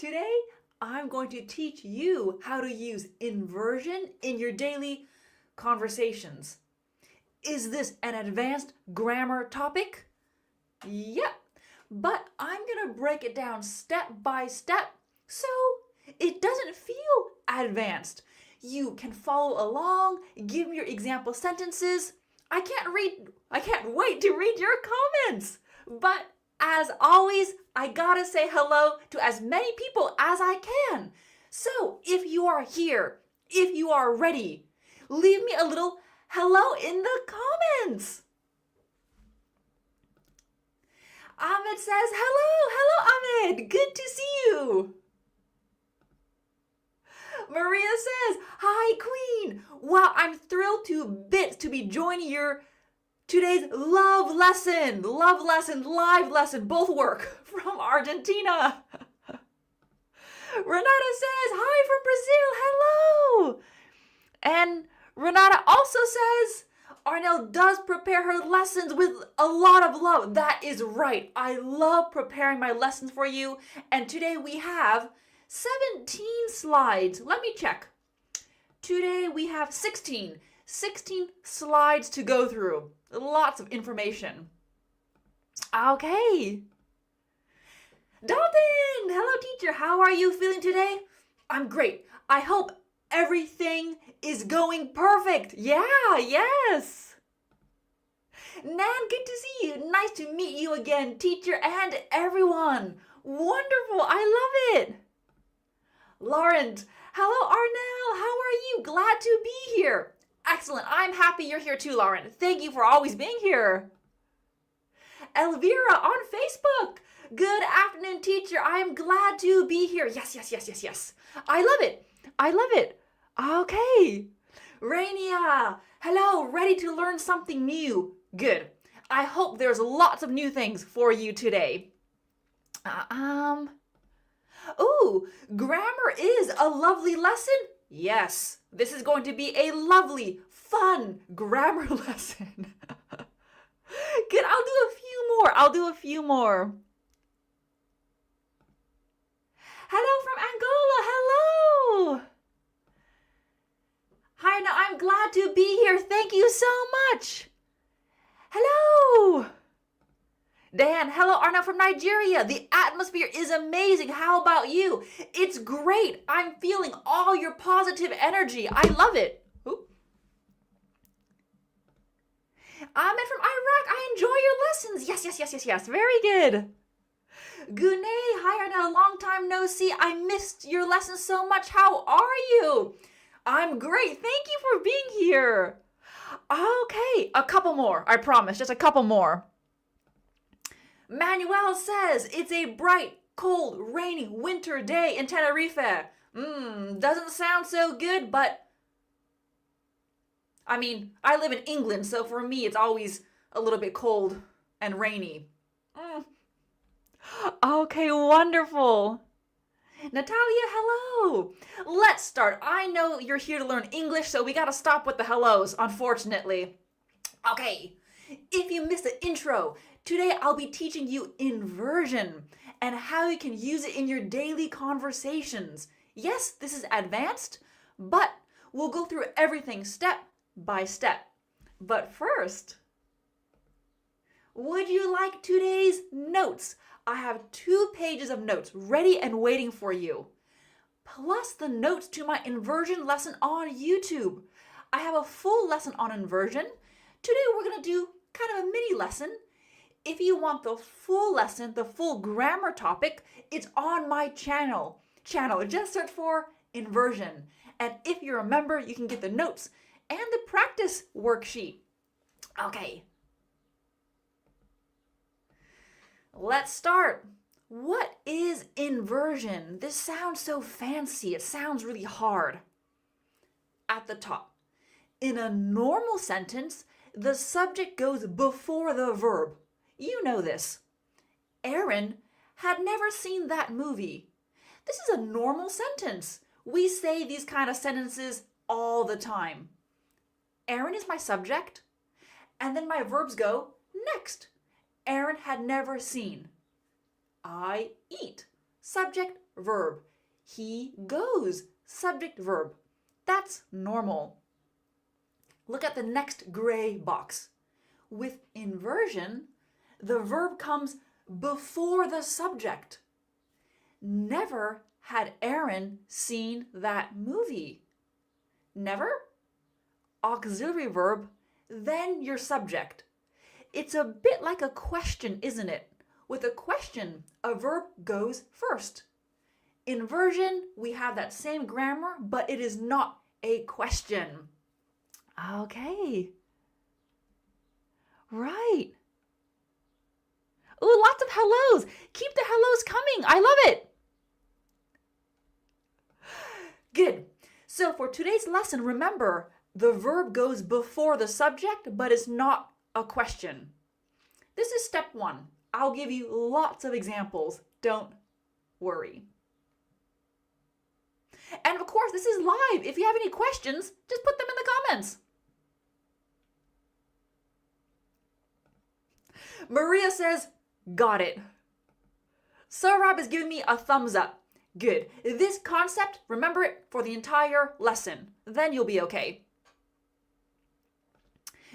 Today, I'm going to teach you how to use inversion in your daily conversations. Is this an advanced grammar topic? Yep, but I'm going to break it down step by step so it doesn't feel advanced. You can follow along, give me your example sentences. I can't wait to read your comments. But as always, I gotta say hello to as many people as I can. So if you are here, if you are ready, leave me a little hello in the comments. Ahmed says, hello Ahmed, good to see you. Maria says, hi Queen. Wow, I'm thrilled to bits to be joining your today's live lesson, both work from Argentina. Renata says, hi from Brazil, hello. And Renata also says, Arnel does prepare her lessons with a lot of love. That is right. I love preparing my lessons for you. And today we have 17 slides. Let me check. Today we have 16 slides to go through. Lots of information. Okay. Dalton! Hello teacher, how are you feeling today? I'm great. I hope everything is going perfect. Yeah, yes. Nan, good to see you. Nice to meet you again, teacher and everyone. Wonderful, I love it. Laurent, hello Arnel, how are you? Glad to be here. Excellent, I'm happy you're here too, Laurent. Thank you for always being here. Elvira on Facebook. Good afternoon, teacher. I'm glad to be here. Yes. I love it. Okay. Rainia, hello, ready to learn something new. Good. I hope there's lots of new things for you today. Ooh, grammar is a lovely lesson. Yes, this is going to be a lovely, fun grammar lesson. Good, I'll do a few more. Hello from Angola, hello. Hi, now I'm glad to be here. Thank you so much. Hello. Dan, hello Arnel from Nigeria. The atmosphere is amazing. How about you? It's great. I'm feeling all your positive energy. I love it. Ooh. Ahmed from Iraq. I enjoy your lessons. Yes. Very good. Gune, hi Arnel. Long time no see. I missed your lessons so much. How are you? I'm great. Thank you for being here. Okay, a couple more. I promise. Just a couple more. Manuel says, it's a bright, cold, rainy winter day in Tenerife. Doesn't sound so good, but I mean, I live in England, so for me it's always a little bit cold and rainy. Okay, wonderful. Natalia, hello. Let's start. I know you're here to learn English, so we gotta stop with the hellos, unfortunately. Okay, if you missed the intro, today I'll be teaching you inversion and how you can use it in your daily conversations. Yes, this is advanced, but we'll go through everything step by step. But first, would you like today's notes? I have 2 pages of notes ready and waiting for you, plus the notes to my inversion lesson on YouTube. I have a full lesson on inversion. Today we're going to do kind of a mini lesson. If you want the full lesson, the full grammar topic, it's on my channel. Just search for inversion. And if you're a member, you can get the notes and the practice worksheet. Okay. Let's start. What is inversion? This sounds so fancy. It sounds really hard. At the top, in a normal sentence, the subject goes before the verb. You know this. Aaron had never seen that movie. This is a normal sentence. We say these kind of sentences all the time. Aaron is my subject, and then my verbs go next. Aaron had never seen. I eat. Subject, verb. He goes, subject, verb. That's normal. Look at the next gray box. With inversion, the verb comes before the subject. Never had Aaron seen that movie. Never? Auxiliary verb, then your subject. It's a bit like a question, isn't it? With a question, a verb goes first. Inversion, we have that same grammar, but it is not a question. Okay. Right. Ooh, lots of hellos. Keep the hellos coming. I love it. Good. So for today's lesson, remember, the verb goes before the subject, but it's not a question. This is step one. I'll give you lots of examples. Don't worry. And of course, this is live. If you have any questions, just put them in the comments. Maria says, got it. Saurabh is giving me a thumbs up. Good. This concept, remember it for the entire lesson. Then you'll be okay.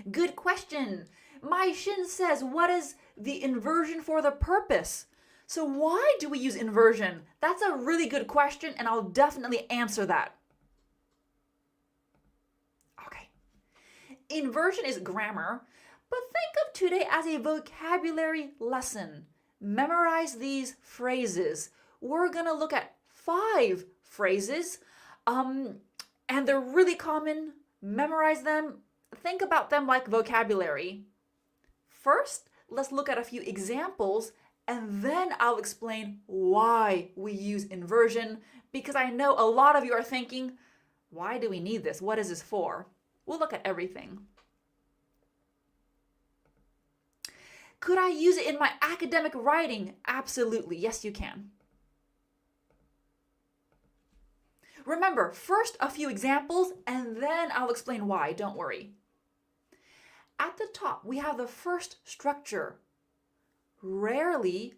Good question. Mai Shin says, what is the inversion for the purpose? So why do we use inversion? That's a really good question, and I'll definitely answer that. Okay. Inversion is grammar, but think of today as a vocabulary lesson. Memorize these phrases. We're going to look at 5 phrases, and they're really common. Memorize them. Think about them like vocabulary. First, let's look at a few examples, and then I'll explain why we use inversion, because I know a lot of you are thinking, why do we need this? What is this for? We'll look at everything. Could I use it in my academic writing? Absolutely. Yes, you can. Remember, first a few examples, and then I'll explain why. Don't worry. At the top, we have the first structure. Rarely,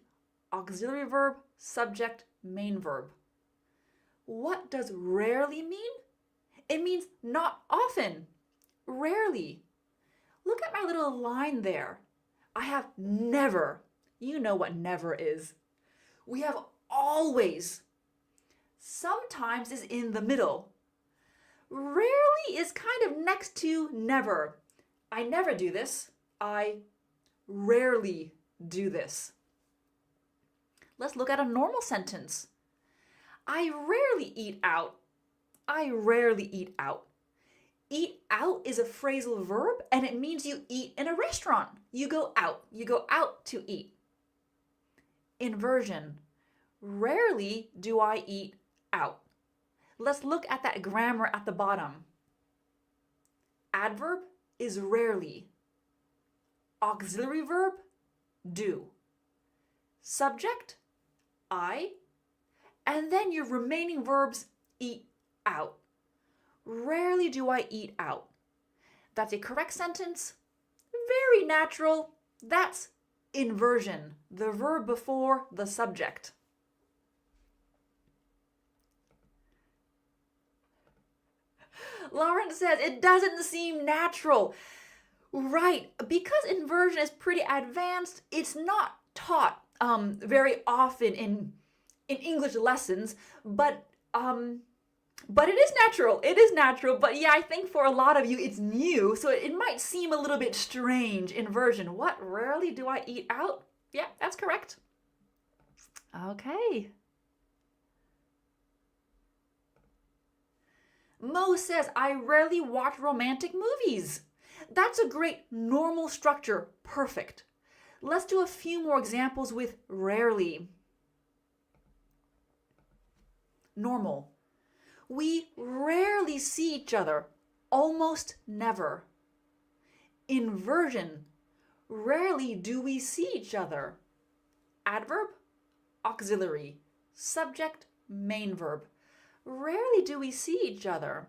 auxiliary verb, subject, main verb. What does rarely mean? It means not often. Rarely. Look at my little line there. I have never. You know what never is. We have always. Sometimes is in the middle. Rarely is kind of next to never. I never do this. I rarely do this. Let's look at a normal sentence. I rarely eat out. I rarely eat out. Eat out is a phrasal verb, and it means you eat in a restaurant. You go out. You go out to eat. Inversion. Rarely do I eat out. Let's look at that grammar at the bottom. Adverb is rarely. Auxiliary verb, do. Subject, I. And then your remaining verbs, eat out. Rarely do I eat out. That's a correct sentence. Very natural. That's inversion, the verb before the subject. Lauren says, it doesn't seem natural. Right, because inversion is pretty advanced, it's not taught very often in English lessons, but it is natural. It is natural, but yeah, I think for a lot of you it's new, so it might seem a little bit strange. Inversion. What? Rarely do I eat out? Yeah, that's correct. Okay. Mo says, I rarely watch romantic movies. That's a great normal structure. Perfect. Let's do a few more examples with rarely. Normal. We rarely see each other. Almost never. Inversion. Rarely do we see each other. Adverb, auxiliary. Subject, main verb. Rarely do we see each other.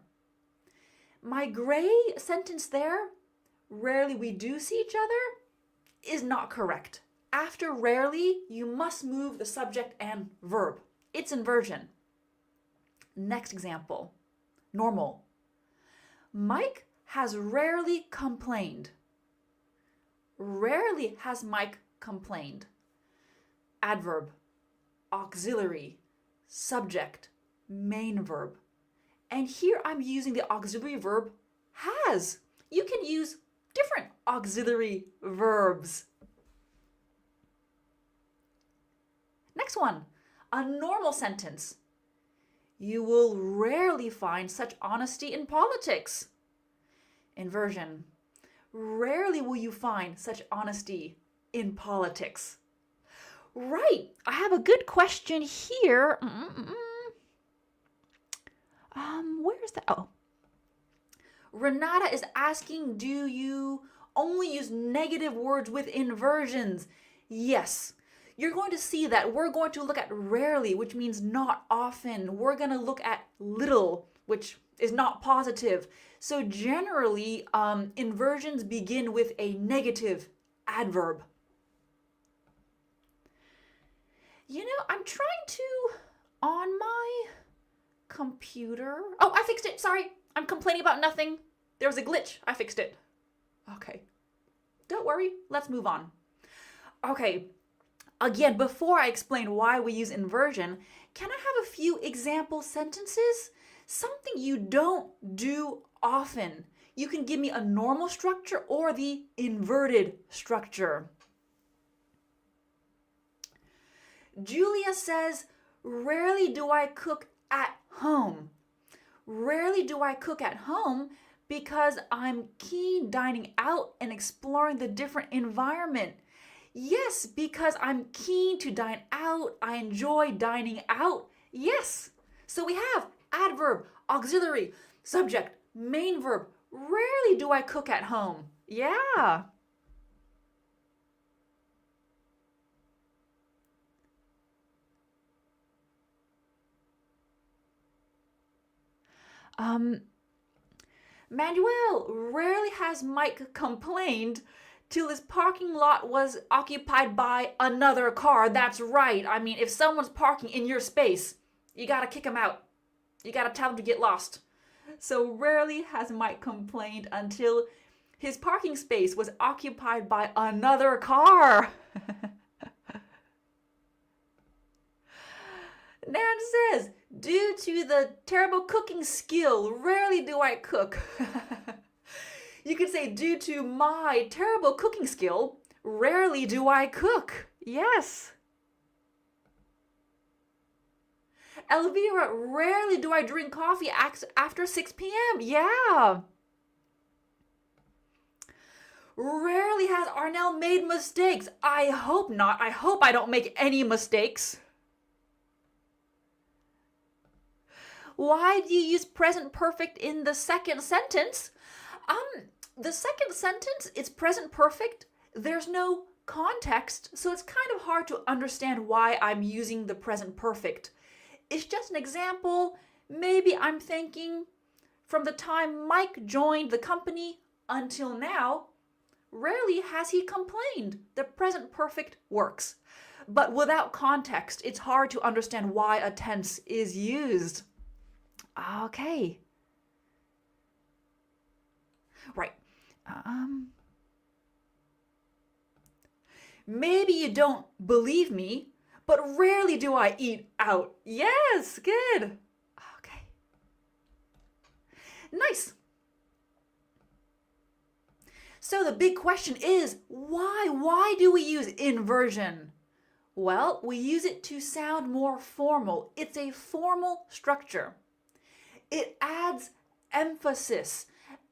My gray sentence there, rarely we do see each other, is not correct. After rarely, you must move the subject and verb. It's inversion. Next example, normal. Mike has rarely complained. Rarely has Mike complained. Adverb, auxiliary, subject, main verb. And here I'm using the auxiliary verb has. You can use different auxiliary verbs. Next one, a normal sentence. You will rarely find such honesty in politics. Inversion. Rarely will you find such honesty in politics. Right, I have a good question here. Where's that? Oh. Renata is asking, do you only use negative words with inversions? Yes. You're going to see that we're going to look at rarely, which means not often. We're going to look at little, which is not positive. So generally, inversions begin with a negative adverb. You know, I'm trying to, on my computer. Oh, I fixed it. Sorry. I'm complaining about nothing. There was a glitch. I fixed it. Okay. Don't worry. Let's move on. Okay. Again, before I explain why we use inversion, can I have a few example sentences? Something you don't do often. You can give me a normal structure or the inverted structure. Julia says, rarely do I cook at home. Rarely do I cook at home because I'm keen dining out and exploring the different environment. Yes, because I'm keen to dine out. I enjoy dining out. Yes. So we have adverb, auxiliary, subject, main verb. Rarely do I cook at home. Yeah. Manuel, rarely has Mike complained till his parking lot was occupied by another car. That's right. I mean, if someone's parking in your space, you gotta kick him out. You gotta tell him to get lost. So rarely has Mike complained until his parking space was occupied by another car. Nan says, due to the terrible cooking skill, rarely do I cook. You could say, due to my terrible cooking skill, rarely do I cook. Yes. Elvira, rarely do I drink coffee after 6 p.m. Yeah. Rarely has Arnel made mistakes. I hope not. I hope I don't make any mistakes. Why do you use present perfect in the second sentence? The second sentence, it's present perfect. There's no context, so it's kind of hard to understand why I'm using the present perfect. It's just an example. Maybe I'm thinking from the time Mike joined the company until now, rarely has he complained. The present perfect works. But without context, it's hard to understand why a tense is used. Okay. Right. Maybe you don't believe me, but rarely do I eat out. Yes, good. Okay. Nice. So the big question is, why? Why do we use inversion? Well, we use it to sound more formal. It's a formal structure. It adds emphasis.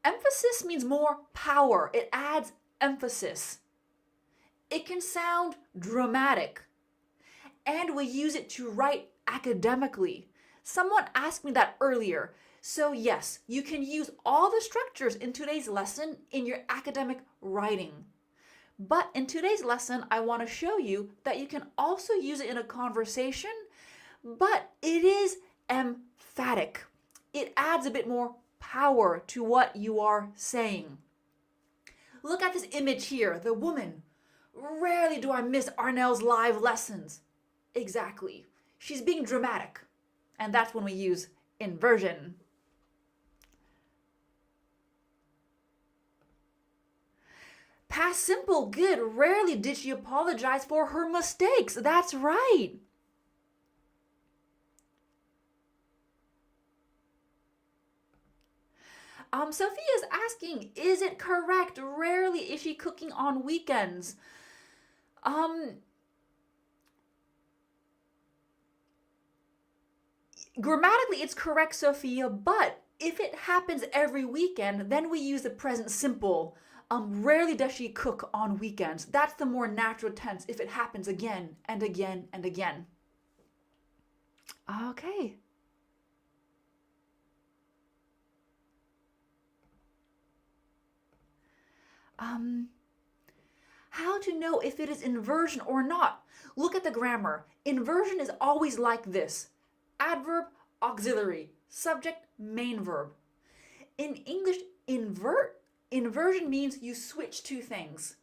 Emphasis means more power. It adds emphasis. It can sound dramatic. And we use it to write academically. Someone asked me that earlier. So yes, you can use all the structures in today's lesson in your academic writing. But in today's lesson, I want to show you that you can also use it in a conversation, but it is emphatic. It adds a bit more power to what you are saying. Look at this image here, the woman. Rarely do I miss Arnel's live lessons. Exactly. She's being dramatic. And that's when we use inversion. Past simple, good. Rarely did she apologize for her mistakes. That's right. Sophia's asking, is it correct? Rarely is she cooking on weekends. Grammatically, it's correct, Sophia, but if it happens every weekend, then we use the present simple. Rarely does she cook on weekends. That's the more natural tense if it happens again and again and again. Okay. How to know if it is inversion or not? Look at the grammar. Inversion is always like this. Adverb, auxiliary, subject, main verb. In English, inversion means you switch two things.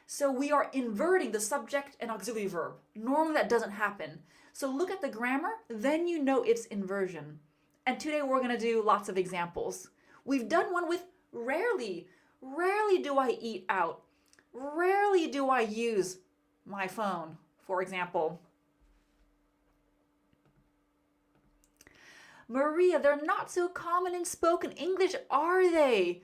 So we are inverting the subject and auxiliary verb. Normally that doesn't happen. So look at the grammar, then you know it's inversion. And today we're going to do lots of examples. We've done one with rarely. Rarely do I eat out. Rarely do I use my phone, for example. Maria, they're not so common in spoken English, are they?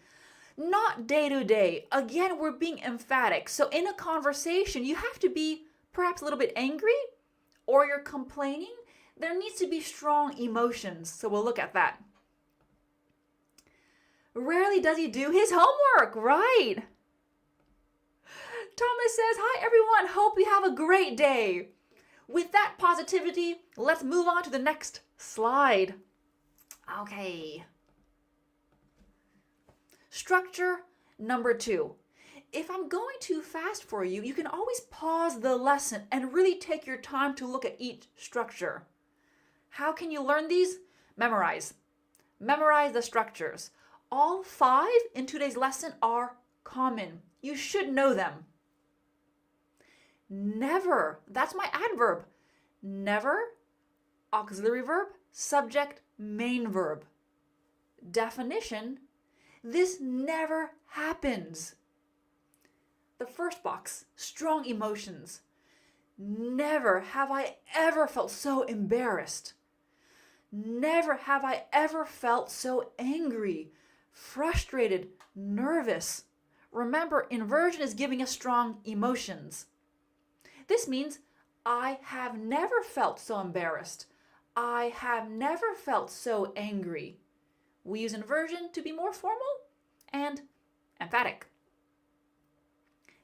Not day to day. Again, we're being emphatic. So in a conversation, you have to be perhaps a little bit angry or you're complaining. There needs to be strong emotions. So we'll look at that. Rarely does he do his homework, right? Thomas says, hi everyone, hope you have a great day. With that positivity, let's move on to the next slide. Okay. Structure number 2. If I'm going too fast for you, you can always pause the lesson and really take your time to look at each structure. How can you learn these? Memorize. Memorize the structures. All 5 in today's lesson are common. You should know them. Never, that's my adverb. Never, auxiliary verb, subject, main verb. Definition, this never happens. The first box, strong emotions. Never have I ever felt so embarrassed. Never have I ever felt so angry, frustrated, nervous. Remember, inversion is giving us strong emotions. This means I have never felt so embarrassed. I have never felt so angry. We use inversion to be more formal and emphatic.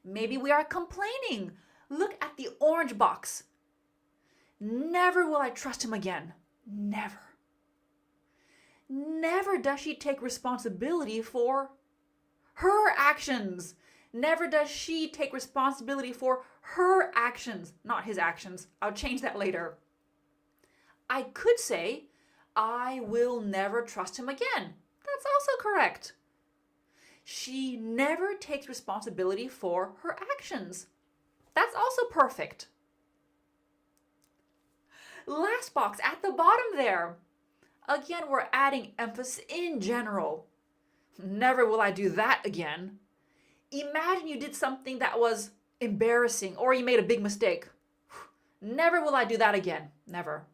Maybe we are complaining. Look at the orange box. Never will I trust him again. Never. Never does she take responsibility for her actions. Never does she take responsibility for her actions, not his actions. I'll change that later. I could say, I will never trust him again. That's also correct. She never takes responsibility for her actions. That's also perfect. Last box at the bottom there. Again, we're adding emphasis in general. Never will I do that again. Imagine you did something that was embarrassing or you made a big mistake. Never will I do that again. Never.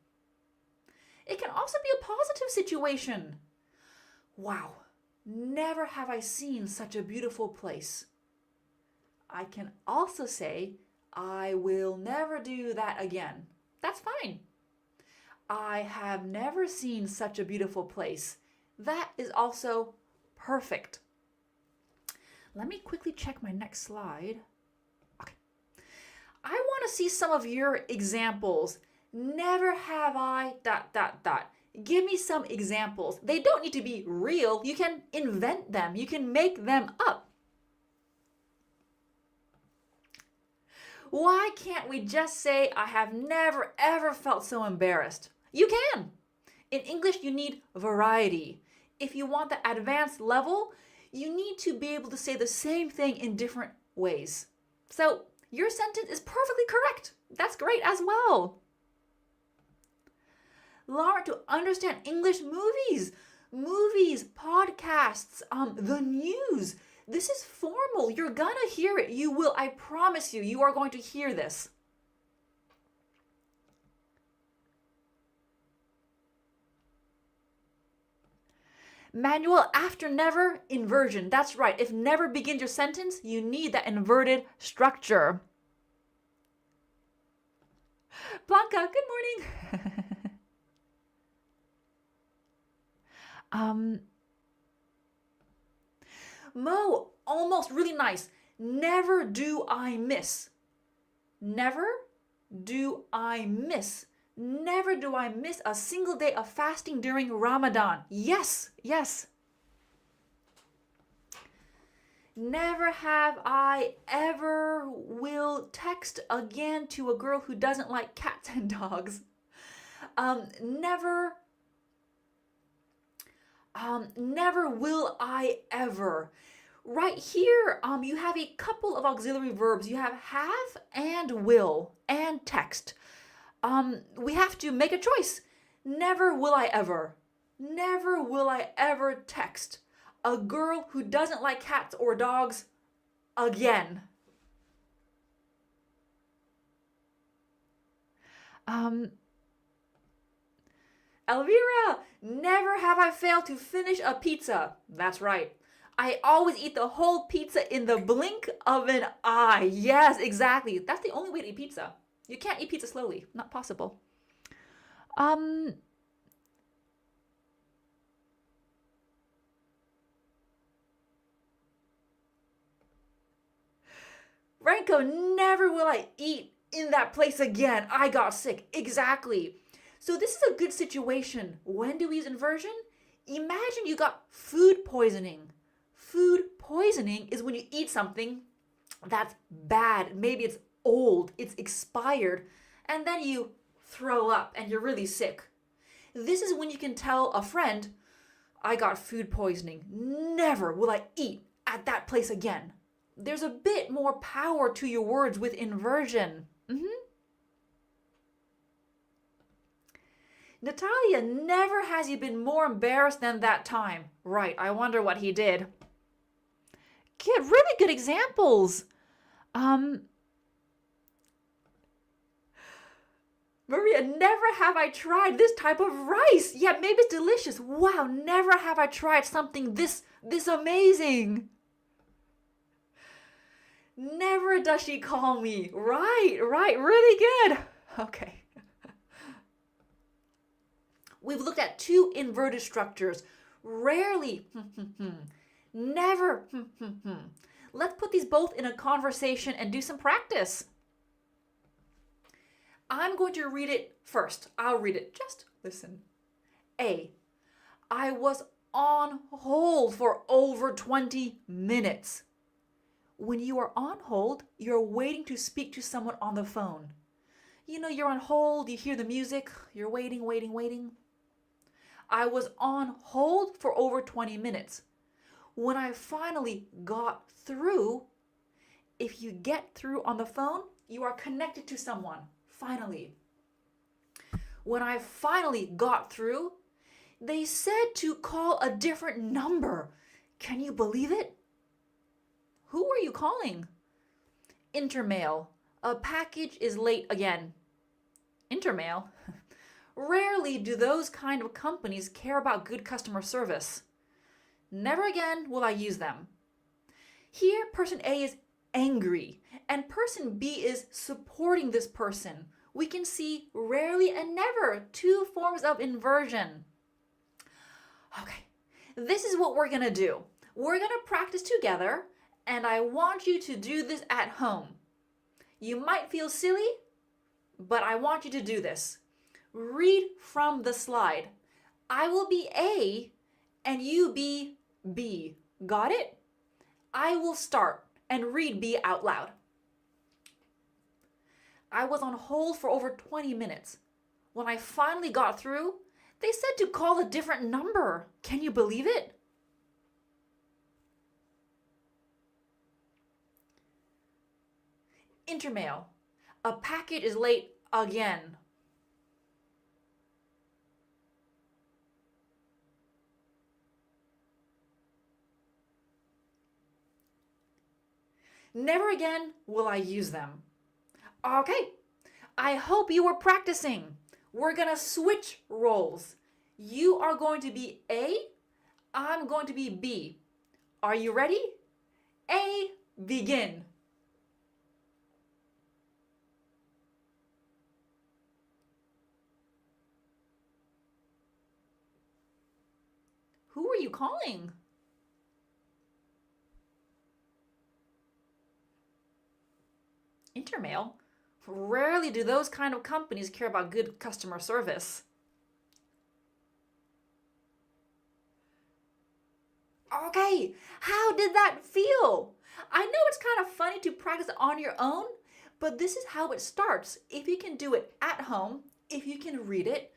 It can also be a positive situation. Wow, never have I seen such a beautiful place. I can also say, I will never do that again. That's fine. I have never seen such a beautiful place. That is also perfect. Let me quickly check my next slide. Okay. I want to see some of your examples. Never have I ... Give me some examples. They don't need to be real. You can invent them. You can make them up. Why can't we just say, I have never ever felt so embarrassed? You can. In English, you need variety. If you want the advanced level, you need to be able to say the same thing in different ways. So your sentence is perfectly correct. That's great as well. Learn to understand English movies, podcasts, the news. This is formal. You're gonna hear it. You will. I promise you, you are going to hear this. Manual after never, inversion. That's right. If never begins your sentence, you need that inverted structure. Blanca, good morning. Mo, almost really nice. Never do I miss. Never do I miss. Never do I miss a single day of fasting during Ramadan. Yes, yes. Never have I ever will text again to a girl who doesn't like cats and dogs. Never will I ever. Right here, you have a couple of auxiliary verbs. You have and will and text. We have to make a choice. Never will I ever. Never will I ever text a girl who doesn't like cats or dogs again. Elvira, never have I failed to finish a pizza. That's right. I always eat the whole pizza in the blink of an eye. Yes, exactly. That's the only way to eat pizza. You can't eat pizza slowly. Not possible. Ranko, never will I eat in that place again. I got sick. Exactly. So this is a good situation. When do we use inversion? Imagine you got food poisoning. Food poisoning is when you eat something that's bad. Maybe it's old, it's expired, and then you throw up and you're really sick. This is when you can tell a friend, I got food poisoning. Never will I eat at that place again. There's a bit more power to your words with inversion. Natalia, never has he been more embarrassed than that time. Right, I wonder what he did. Get really good examples. Maria, never have I tried this type of rice. Yeah, maybe it's delicious. Wow, never have I tried something this amazing. Never does she call me. Right, really good. Okay. We've looked at two inverted structures. Rarely, never. Let's put these both in a conversation and do some practice. I'm going to read it first. I'll read it. Just listen. A. I was on hold for over 20 minutes. When you are on hold, you're waiting to speak to someone on the phone. You know, you're on hold, you hear the music, you're waiting. I was on hold for over 20 minutes. When I finally got through, if you get through on the phone, you are connected to someone. Finally. When I finally got through, they said to call a different number. Can you believe it? Who were you calling? Intermail. A package is late again. Intermail? Rarely do those kind of companies care about good customer service. Never again will I use them. Here, person A is angry, and person B is supporting this person. We can see rarely and never, two forms of inversion. Okay, this is what we're gonna do. We're gonna practice together, and I want you to do this at home. You might feel silly, but I want you to do this. Read from the slide. I will be A, and you be B. Got it? I will start and read B out loud. I was on hold for over 20 minutes. When I finally got through, they said to call a different number. Can you believe it? Intermail. A package is late again. Never again will I use them. Okay, I hope you were practicing. We're gonna switch roles. You are going to be A, I'm going to be B. Are you ready? A, begin. Who are you calling? Intermail? Rarely do those kind of companies care about good customer service. Okay, how did that feel? I know it's kind of funny to practice on your own, but this is how it starts. If you can do it at home, if you can read it,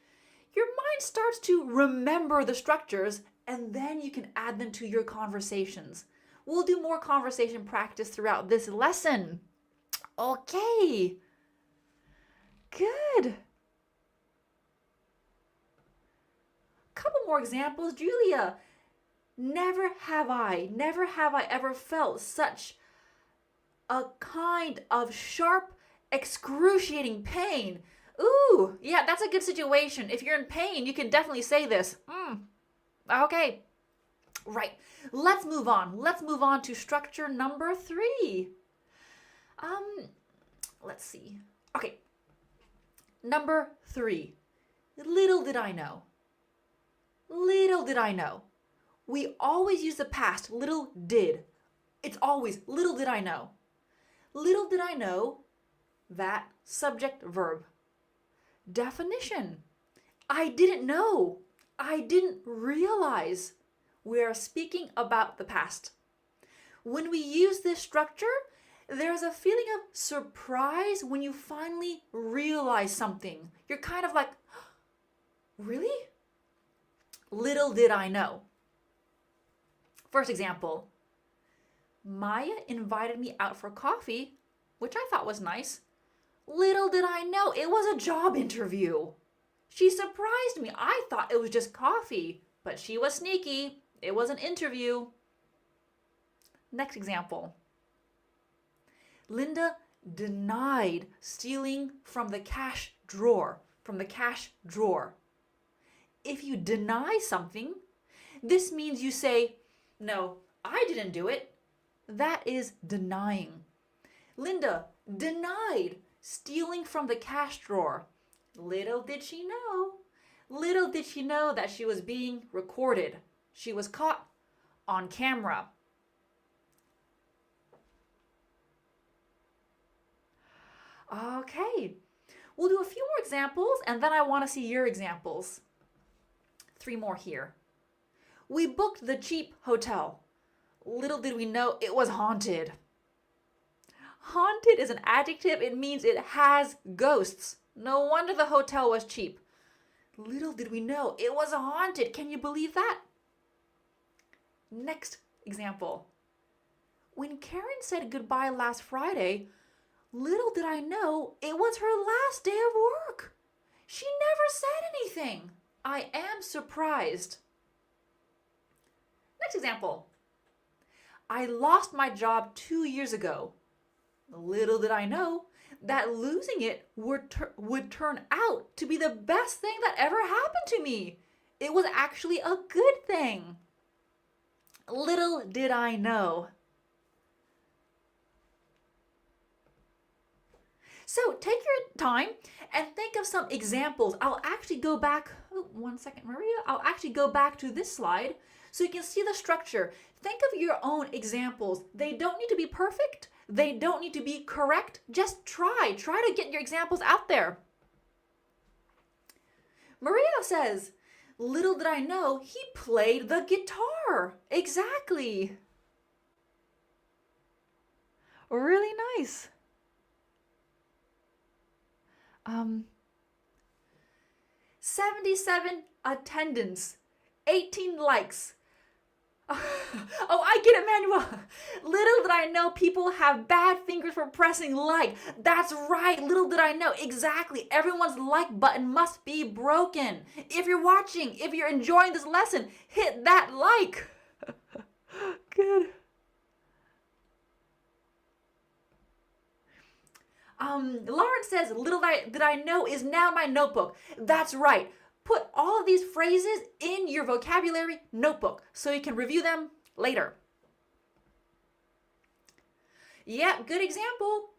your mind starts to remember the structures and then you can add them to your conversations. We'll do more conversation practice throughout this lesson. Okay. Good. Couple more examples. Julia, never have I ever felt such a kind of sharp, excruciating pain. Ooh, yeah, that's a good situation. If you're in pain, you can definitely say this. Okay. Right. Let's move on. Let's move on to structure number 3. Let's see. Okay. Number 3. Little did I know. Little did I know. We always use the past, little did. It's always little did I know. Little did I know that subject verb. Definition. I didn't know. I didn't realize. We are speaking about the past. When we use this structure, there's a feeling of surprise when you finally realize something. You're kind of like, really? Little did I know. First example, Maya invited me out for coffee, which I thought was nice. Little did I know it was a job interview. She surprised me. I thought it was just coffee, but she was sneaky. It was an interview. Next example. Linda denied stealing from the cash drawer. If you deny something, this means you say, no, I didn't do it. That is denying. Linda denied stealing from the cash drawer. Little did she know. Little did she know that she was being recorded. She was caught on camera. Okay, we'll do a few more examples and then I want to see your examples. 3 more here. We booked the cheap hotel. Little did we know it was haunted. Haunted is an adjective. It means it has ghosts. No wonder the hotel was cheap. Little did we know it was haunted. Can you believe that? Next example. When Karen said goodbye last Friday, little did I know it was her last day of work. She never said anything. I am surprised. Next example. I lost my job 2 years ago. Little did I know that losing it would turn out to be the best thing that ever happened to me. It was actually a good thing. Little did I know. So take your time and think of some examples. I'll actually go back, 1 second, Maria. I'll actually go back to this slide so you can see the structure. Think of your own examples. They don't need to be perfect. They don't need to be correct. Just try to get your examples out there. Maria says, little did I know he played the guitar. Exactly. Really nice. 77 attendance, 18 likes. Oh, I get it, Manuel. Little did I know people have bad fingers for pressing like. That's right. Little did I know. Exactly. Everyone's like button must be broken. If you're watching, if you're enjoying this lesson, hit that like. Good. Lauren says, little did I know is now my notebook. That's right. Put all of these phrases in your vocabulary notebook so you can review them later. Yeah, good example.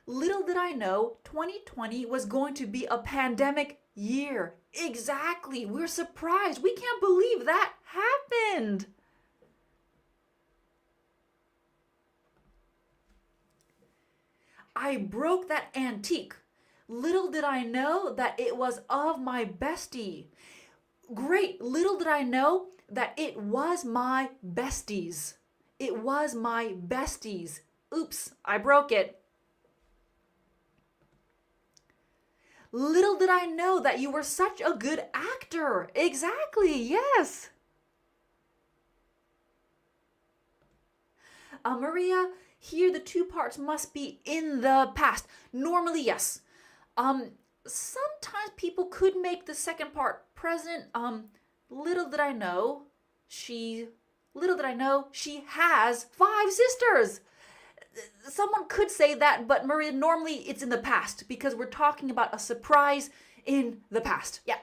Little did I know 2020 was going to be a pandemic year. Exactly. We're surprised. We can't believe that happened. I broke that antique. Little did I know that it was of my bestie. Great. Little did I know that it was my besties. It was my besties. Oops, I broke it. Little did I know that you were such a good actor. Exactly, yes. Maria, here the two parts must be in the past. Normally, yes. Sometimes people could make the second part present. Little did I know she has 5 sisters. Someone could say that, but Maria, normally it's in the past because we're talking about a surprise in the past. Yeah.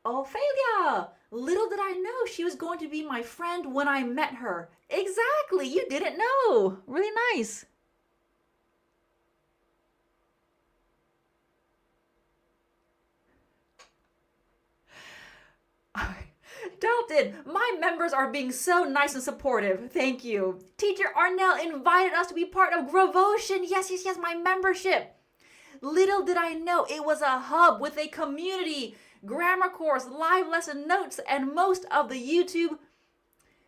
Ophelia, little did I know she was going to be my friend when I met her. Exactly, you didn't know. Really nice. Dalton, my members are being so nice and supportive. Thank you. Teacher Arnel invited us to be part of Gravotion. Yes, my membership. Little did I know it was a hub with a community, grammar course, live lesson notes, and most of the YouTube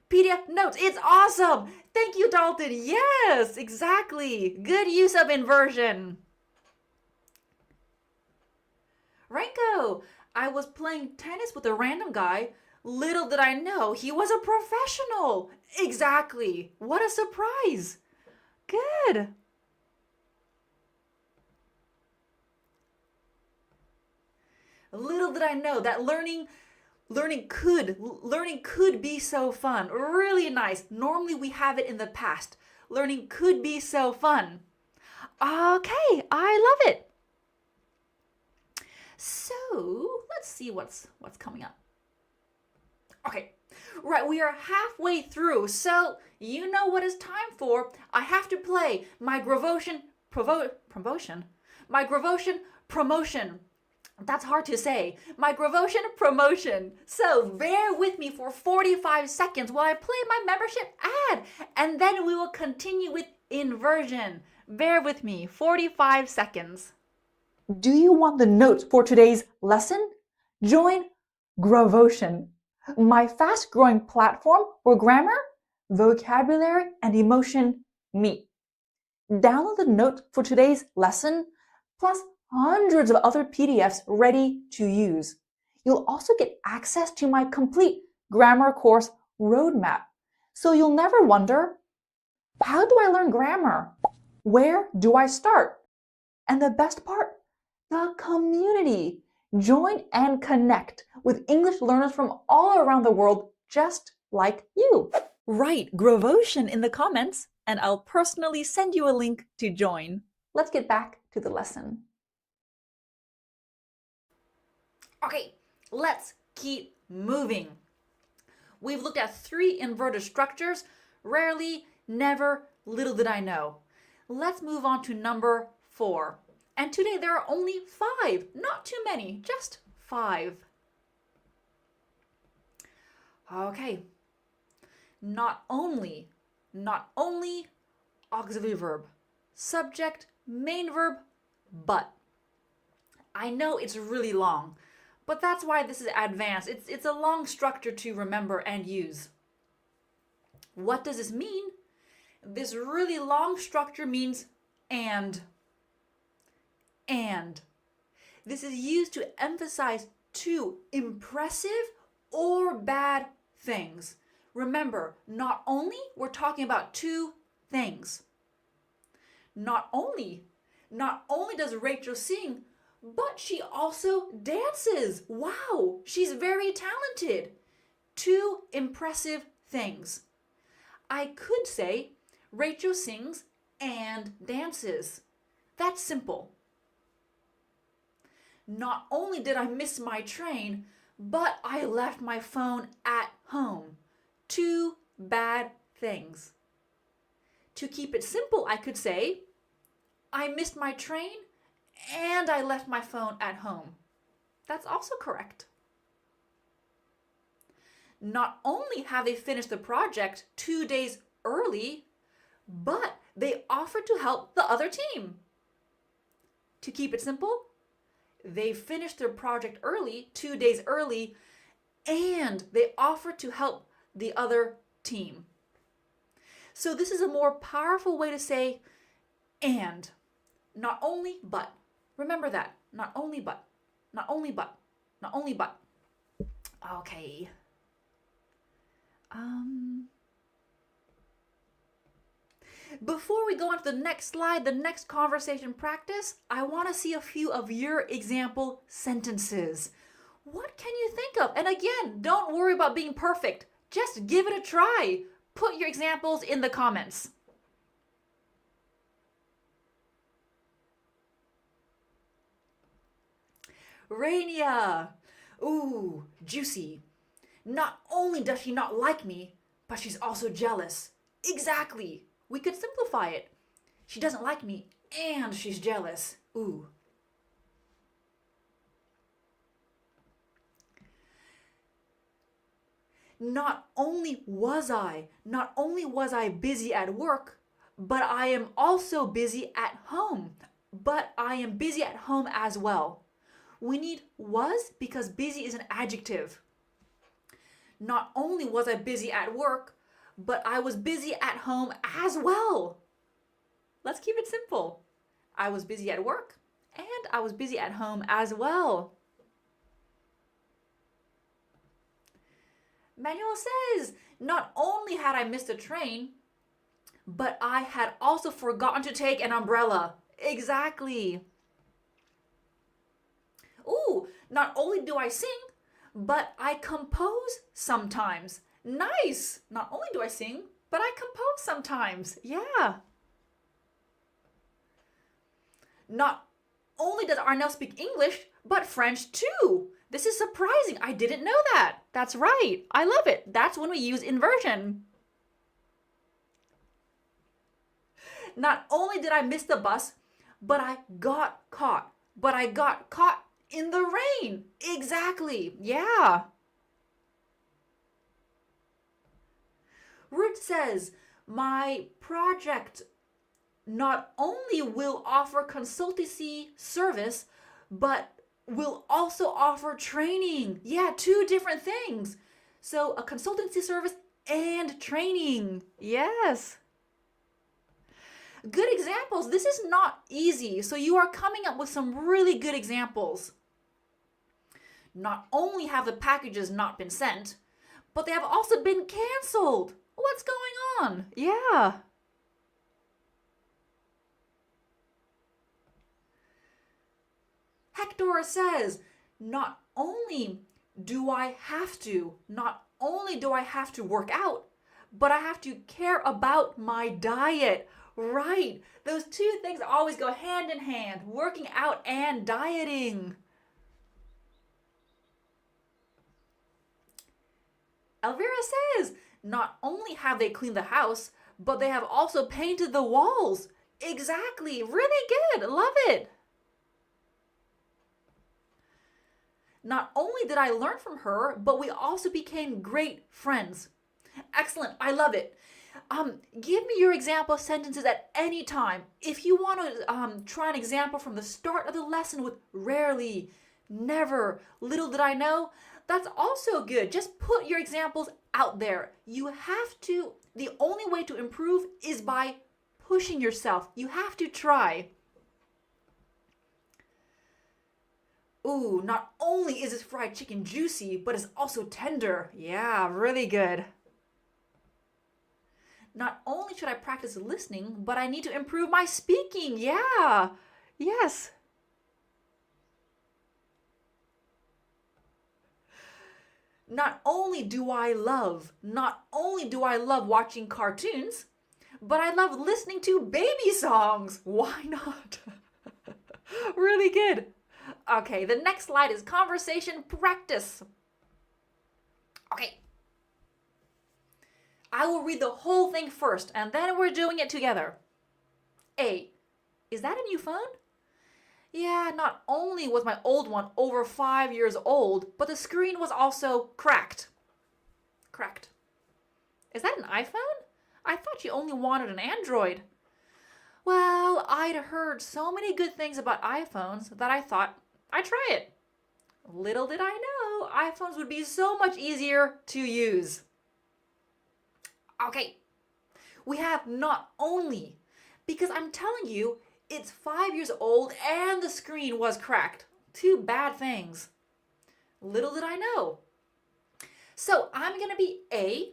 PDF notes. It's awesome. Thank you, Dalton. Yes, exactly. Good use of inversion. Renko, I was playing tennis with a random guy. Little did I know he was a professional. Exactly. What a surprise. Good. Little did I know that learning could be so fun. Really nice. Normally we have it in the past. Learning could be so fun. Okay, I love it. So, let's see what's coming up. Okay, right, we are halfway through, so you know what it's time for. I have to play my Gravotion promotion. That's hard to say. My Gravotion promotion. So bear with me for 45 seconds while I play my membership ad, and then we will continue with inversion. Bear with me, 45 seconds. Do you want the notes for today's lesson? Join Gravotion, my fast-growing platform where grammar, vocabulary, and emotion meet. Download the notes for today's lesson, plus hundreds of other PDFs ready to use. You'll also get access to my complete grammar course roadmap, so you'll never wonder, how do I learn grammar? Where do I start? And the best part, the community. Join and connect with English learners from all around the world, just like you. Write Gravotion in the comments, and I'll personally send you a link to join. Let's get back to the lesson. Okay, let's keep moving. We've looked at 3 inverted structures: rarely, never, little did I know. Let's move on to number 4. And today there are only 5, not too many, just 5. Okay. Not only, auxiliary verb, subject, main verb, but. I know it's really long, but that's why this is advanced. It's a long structure to remember and use. What does this mean? This really long structure means and. This is used to emphasize 2 impressive or bad things. Remember, not only, we're talking about 2 things. Not only does Rachel sing, but she also dances. Wow, she's very talented. 2 impressive things. I could say Rachel sings and dances. That's simple. Not only did I miss my train, but I left my phone at home. Two bad things. To keep it simple, I could say, I missed my train and I left my phone at home. That's also correct. Not only have they finished the project 2 days early, but they offered to help the other team. To keep it simple, they finished their project early, 2 days early, and they offered to help the other team. So this is a more powerful way to say and. Not only, but. Remember that. Not only, but. Not only, but. Not only, but. Okay. Before we go on to the next slide, the next conversation practice, I want to see a few of your example sentences. What can you think of? And again, don't worry about being perfect. Just give it a try. Put your examples in the comments. Rainia. Ooh, juicy. Not only does she not like me, but she's also jealous. Exactly. We could simplify it. She doesn't like me and she's jealous. Ooh. Not only was I busy at work, but I am also busy at home. But I am busy at home as well. We need was because busy is an adjective. Not only was I busy at work, but I was busy at home as well. Let's keep it simple. I was busy at work and I was busy at home as well. Manuel says, not only had I missed a train, but I had also forgotten to take an umbrella. Exactly. Ooh, not only do I sing, but I compose sometimes. Nice. Not only do I sing, but I compose sometimes. Yeah. Not only does Arnel speak English, but French too. This is surprising. I didn't know that. That's right. I love it. That's when we use inversion. Not only did I miss the bus, but I got caught. But I got caught in the rain. Exactly. Yeah. Ruth says, my project not only will offer consultancy service, but will also offer training. Yeah, two different things. So a consultancy service and training. Yes. Good examples. This is not easy. So you are coming up with some really good examples. Not only have the packages not been sent, but they have also been canceled. What's going on? Yeah. Hector says, not only do I have to work out, but I have to care about my diet. Right. Those two things always go hand in hand, working out and dieting. Elvira says, not only have they cleaned the house, but they have also painted the walls. Exactly. Really good. Love it. Not only did I learn from her, but we also became great friends. Excellent. I love it. Give me your example sentences at any time. If you want to try an example from the start of the lesson with rarely, never, little did I know, that's also good. Just put your examples out there. You have to, the only way to improve is by pushing yourself. You have to try. Ooh, not only is this fried chicken juicy, but it's also tender. Yeah, really good. Not only should I practice listening, but I need to improve my speaking. Yeah, yes. Not only do I love watching cartoons, but I love listening to baby songs. Why not? Really good. Okay, the next slide is conversation practice. Okay. I will read the whole thing first, and then we're doing it together. A. Is that a new phone? Yeah, not only was my old one over 5 years old, but the screen was also cracked. Cracked. Is that an iPhone? I thought you only wanted an Android. Well, I'd heard so many good things about iPhones that I thought I'd try it. Little did I know, iPhones would be so much easier to use. Okay, we have not only, because I'm telling you, it's 5 years old and the screen was cracked. Two bad things. Little did I know. So I'm going to be A,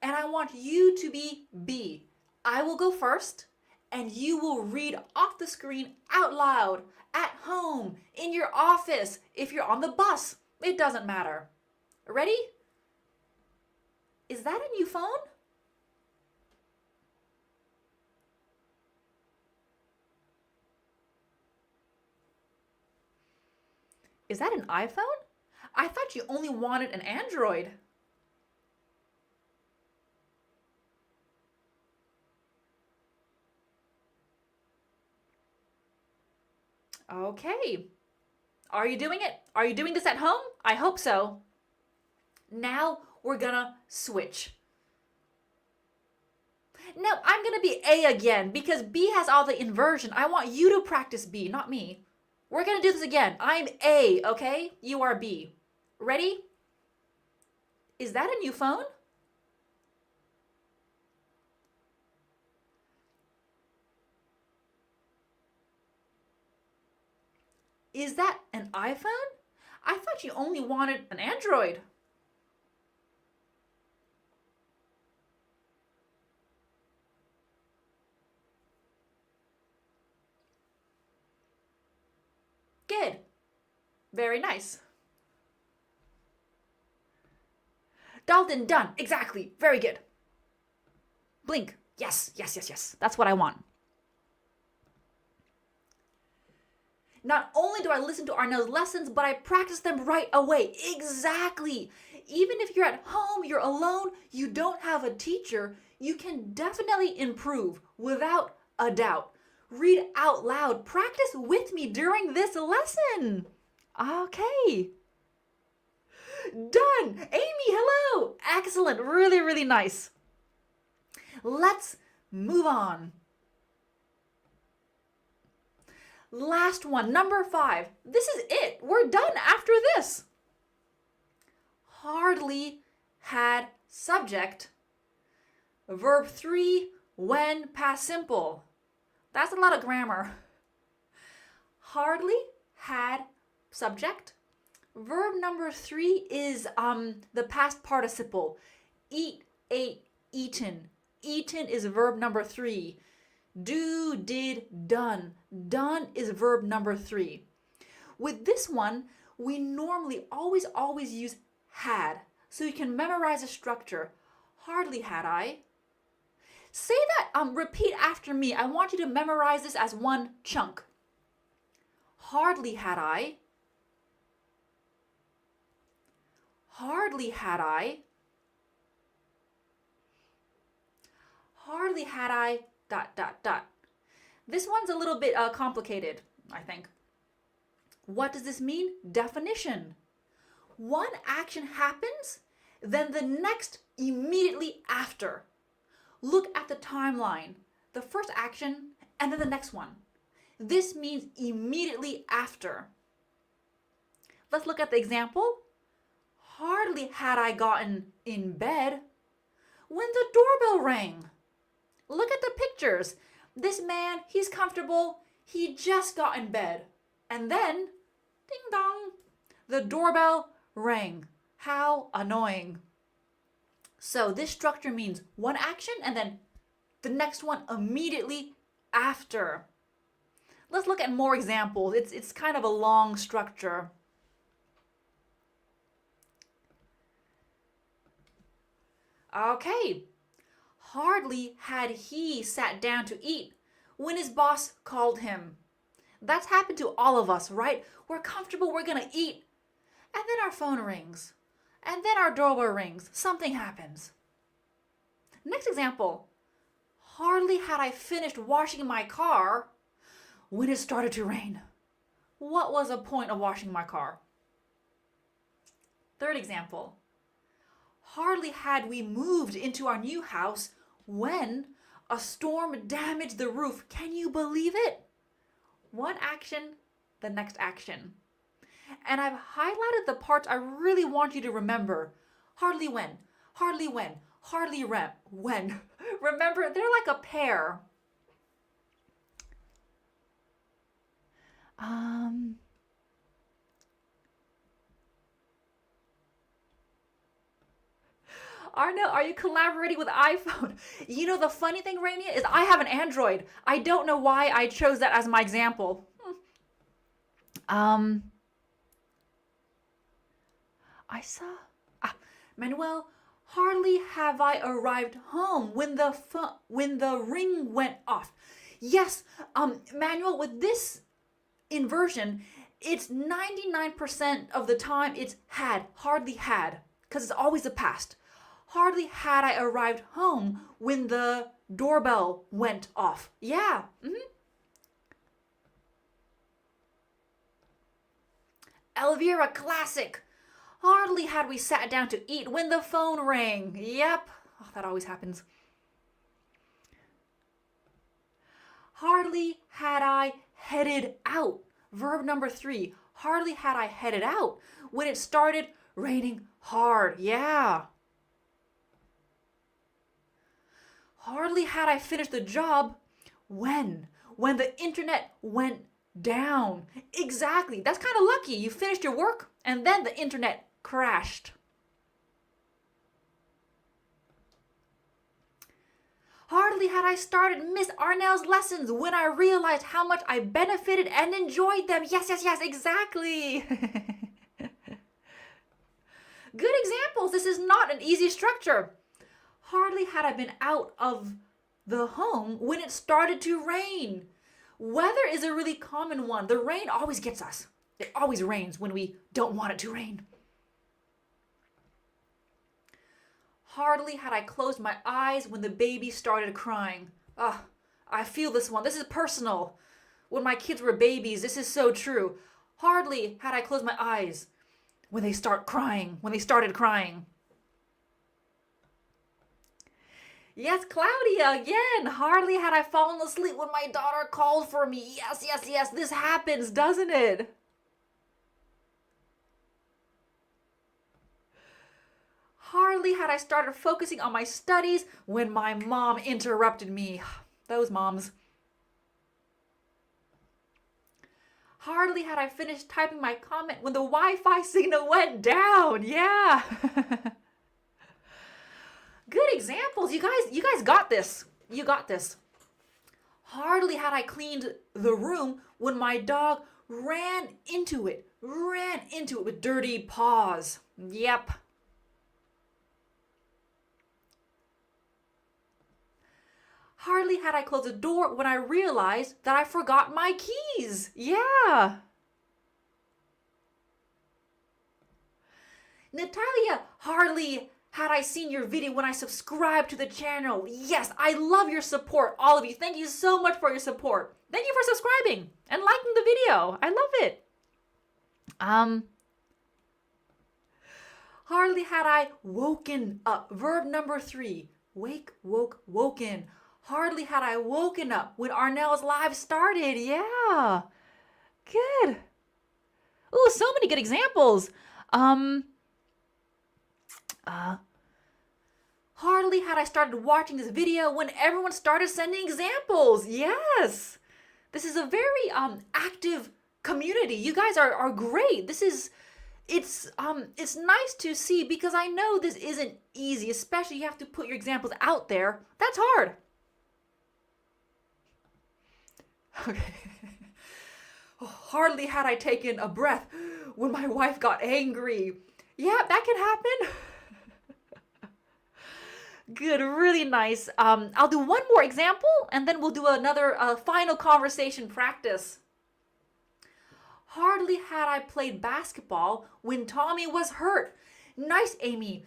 and I want you to be B. I will go first, and you will read off the screen out loud, at home, in your office, if you're on the bus. It doesn't matter. Ready? Is that a new phone? Is that an iPhone? I thought you only wanted an Android. Okay. Are you doing it? Are you doing this at home? I hope so. Now we're gonna switch. Now I'm gonna be A again because B has all the inversion. I want you to practice B, not me. We're gonna do this again. I'm A, okay? You are B. Ready? Is that a new phone? Is that an iPhone? I thought you only wanted an Android. Good. Very nice. Dalton, done. Exactly. Very good. Blink. Yes, yes, yes, yes. That's what I want. Not only do I listen to Arnel's lessons, but I practice them right away. Exactly. Even if you're at home, you're alone, you don't have a teacher, you can definitely improve without a doubt. Read out loud. Practice with me during this lesson. Okay. Done. Amy, hello. Excellent. Really, really nice. Let's move on. Last one, number 5. This is it. We're done after this. Hardly had subject. Verb 3 when past simple. That's a lot of grammar. Hardly had subject. Verb number 3 is the past participle. Eat, ate, eaten. Eaten is verb number 3. Do, did, done. Done is verb number 3. With this one, we normally always use had. So you can memorize the structure. Hardly had I. Say that, repeat after me. I want you to memorize this as one chunk. Hardly had I. Hardly had I. Hardly had I, ... This one's a little bit complicated, I think. What does this mean? Definition. One action happens, then the next immediately after. Look at the timeline. The first action and then the next one. This means immediately after. Let's look at the example. Hardly had I gotten in bed when the doorbell rang. Look at the pictures. This man, he's comfortable. He just got in bed. And then, ding dong, the doorbell rang. How annoying. So this structure means one action and then the next one immediately after. Let's look at more examples. It's kind of a long structure. Okay. Hardly had he sat down to eat when his boss called him. That's happened to all of us, right? We're comfortable, we're gonna eat, and then our phone rings, and then our doorbell rings. Something happens. Next example. Hardly had I finished washing my car when it started to rain. What was the point of washing my car? Third example. Hardly had we moved into our new house when a storm damaged the roof. Can you believe it? One action, the next action. And I've highlighted the parts I really want you to remember. Hardly when, hardly when, hardly when. Remember, they're like a pair. Arnel, are you collaborating with iPhone? You know, the funny thing, Rainier, is I have an Android. I don't know why I chose that as my example. I saw... Manuel, hardly have I arrived home when the ring went off. Yes, Manuel, with this inversion, it's 99% of the time it's had, hardly had, because it's always the past. Hardly had I arrived home when the doorbell went off. Yeah. Elvira, classic. Hardly had we sat down to eat when the phone rang. Yep. Oh, that always happens. Hardly had I headed out. Verb number 3. Hardly had I headed out when it started raining hard. Yeah. Hardly had I finished the job when the internet went down. Exactly. That's kind of lucky. You finished your work and then the internet crashed. Hardly had I started Miss Arnel's lessons when I realized how much I benefited and enjoyed them. Yes, exactly. Good examples. This is not an easy structure. Hardly had I been out of the home when it started to rain. Weather is a really common one. The rain always gets us. It always rains when we don't want it to rain. Hardly had I closed my eyes when the baby started crying. I feel this one. This is personal. When my kids were babies, this is so true. Hardly had I closed my eyes when they started crying. Yes, Claudia, again. Hardly had I fallen asleep when my daughter called for me. Yes. This happens, doesn't it? Hardly had I started focusing on my studies when my mom interrupted me. Those moms. Hardly had I finished typing my comment when the Wi-Fi signal went down. Yeah. Good examples. You guys got this. You got this. Hardly had I cleaned the room when my dog ran into it with dirty paws. Yep. Hardly had I closed the door when I realized that I forgot my keys. Yeah. Natalia, hardly had I seen your video when I subscribed to the channel. Yes, I love your support, all of you. Thank you so much for your support. Thank you for subscribing and liking the video. I love it. Hardly had I woken up. Verb number 3. Wake, woke, woken. Hardly had I woken up when Arnel's live started. Yeah. Good. Ooh, so many good examples. Hardly had I started watching this video when everyone started sending examples. Yes. This is a very active community. You guys are great. It's nice to see because I know this isn't easy, especially you have to put your examples out there. That's hard. Okay. Hardly had I taken a breath when my wife got angry. Yeah, that can happen. Good, really nice. I'll do one more example and then we'll do another final conversation practice. Hardly had I played basketball when Tommy was hurt. Nice, Amy.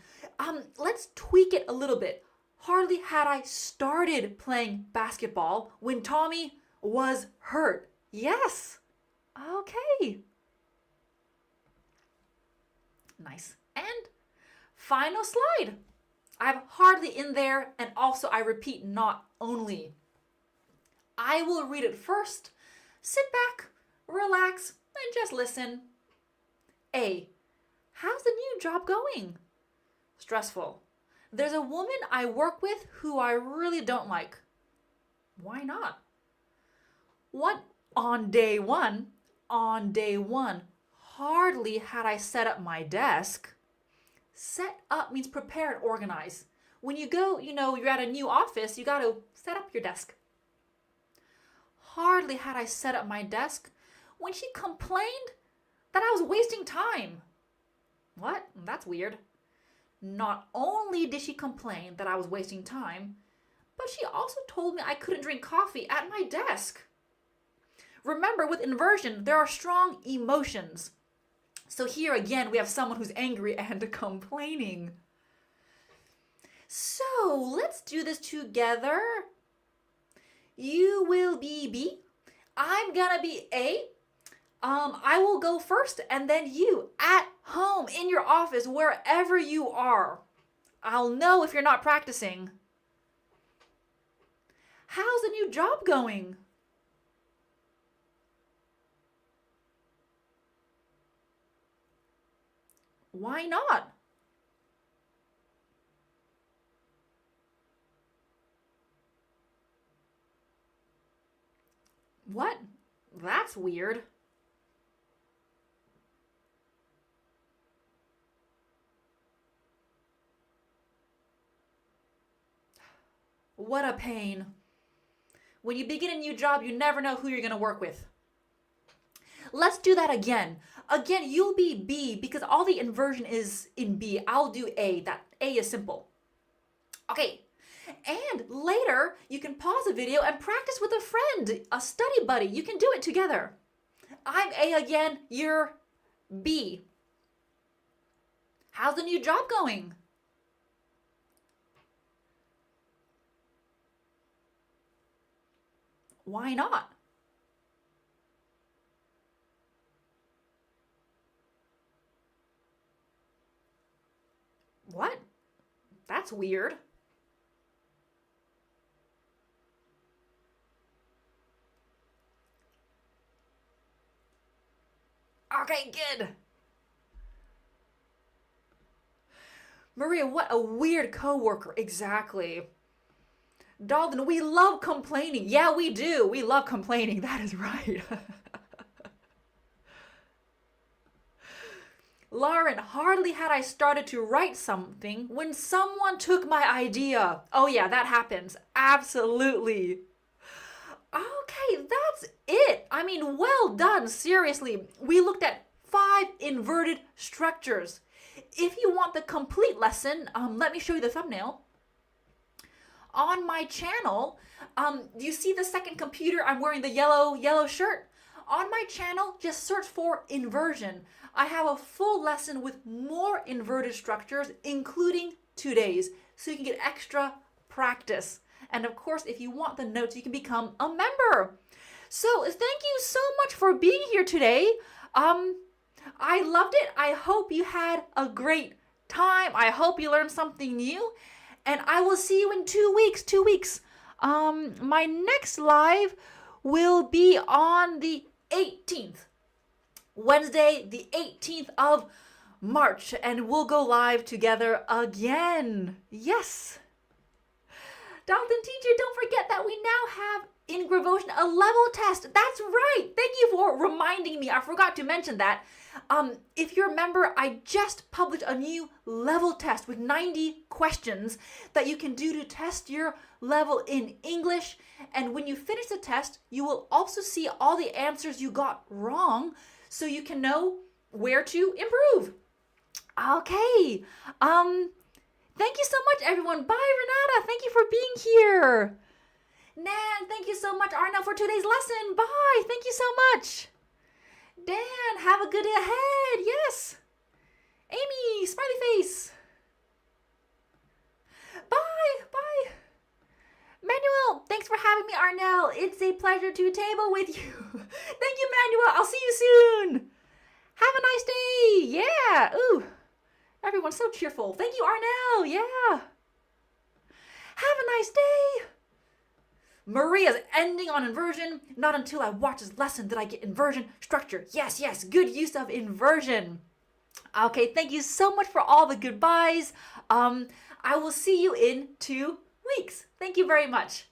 Let's tweak it a little bit. Hardly had I started playing basketball when Tommy was hurt. Yes. Okay. Nice. And final slide. I have hardly in there, and also I repeat not only. I will read it first. Sit back, relax, and just listen. A. How's the new job going? Stressful. There's a woman I work with who I really don't like. Why not? What? On day one, hardly had I set up my desk. Set up means prepare and organize. When you go, you're at a new office, you got to set up your desk. Hardly had I set up my desk when she complained that I was wasting time. What? That's weird. Not only did she complain that I was wasting time, but she also told me I couldn't drink coffee at my desk. Remember, with inversion, there are strong emotions. So here again, we have someone who's angry and complaining. So let's do this together. You will be B. I'm gonna be A. I will go first and then you at home, in your office, wherever you are. I'll know if you're not practicing. How's the new job going? Why not? What? That's weird. What a pain. When you begin a new job, you never know who you're going to work with. Let's do that again. Again, you'll be B because all the inversion is in B. I'll do A. That A is simple. Okay. And later, you can pause the video and practice with a friend, a study buddy. You can do it together. I'm A again. You're B. How's the new job going? Why not? What? That's weird. Okay, good. Maria, what a weird coworker. Exactly. Dalton, we love complaining. Yeah, we do. We love complaining. That is right. Lauren, hardly had I started to write something when someone took my idea. Oh yeah, that happens. Absolutely. Okay, that's it. I mean, well done. Seriously, we looked at 5 inverted structures. If you want the complete lesson, let me show you the thumbnail. On my channel, you see the second computer? I'm wearing the yellow shirt. On my channel, just search for inversion. I have a full lesson with more inverted structures, including today's, so you can get extra practice. And of course, if you want the notes, you can become a member. So thank you so much for being here today. I loved it. I hope you had a great time. I hope you learned something new. And I will see you in 2 weeks. 2 weeks. My next live will be on the 18th. Wednesday, the 18th of March. And we'll go live together again. Yes. Dalton teacher, don't forget that we now have in Inversion a level test. That's right. Thank you for reminding me. I forgot to mention that. If you're a member, I just published a new level test with 90 questions that you can do to test your level in English. And when you finish the test, you will also see all the answers you got wrong so you can know where to improve. Okay. Thank you so much, everyone. Bye, Renata. Thank you for being here. Nan, thank you so much, Arnel, for today's lesson. Bye. Thank you so much. Dan, have a good day ahead. Yes. Amy, smiley face. Bye. Bye. Manuel, thanks for having me, Arnel. It's a pleasure to table with you. Thank you, Manuel. I'll see you soon. Have a nice day. Yeah. Ooh. Everyone's so cheerful. Thank you, Arnel. Yeah. Have a nice day. Maria's ending on inversion. Not until I watch this lesson did I get inversion structure. Yes, yes. Good use of inversion. Okay, thank you so much for all the goodbyes. I will see you in 2 weeks. Thank you very much.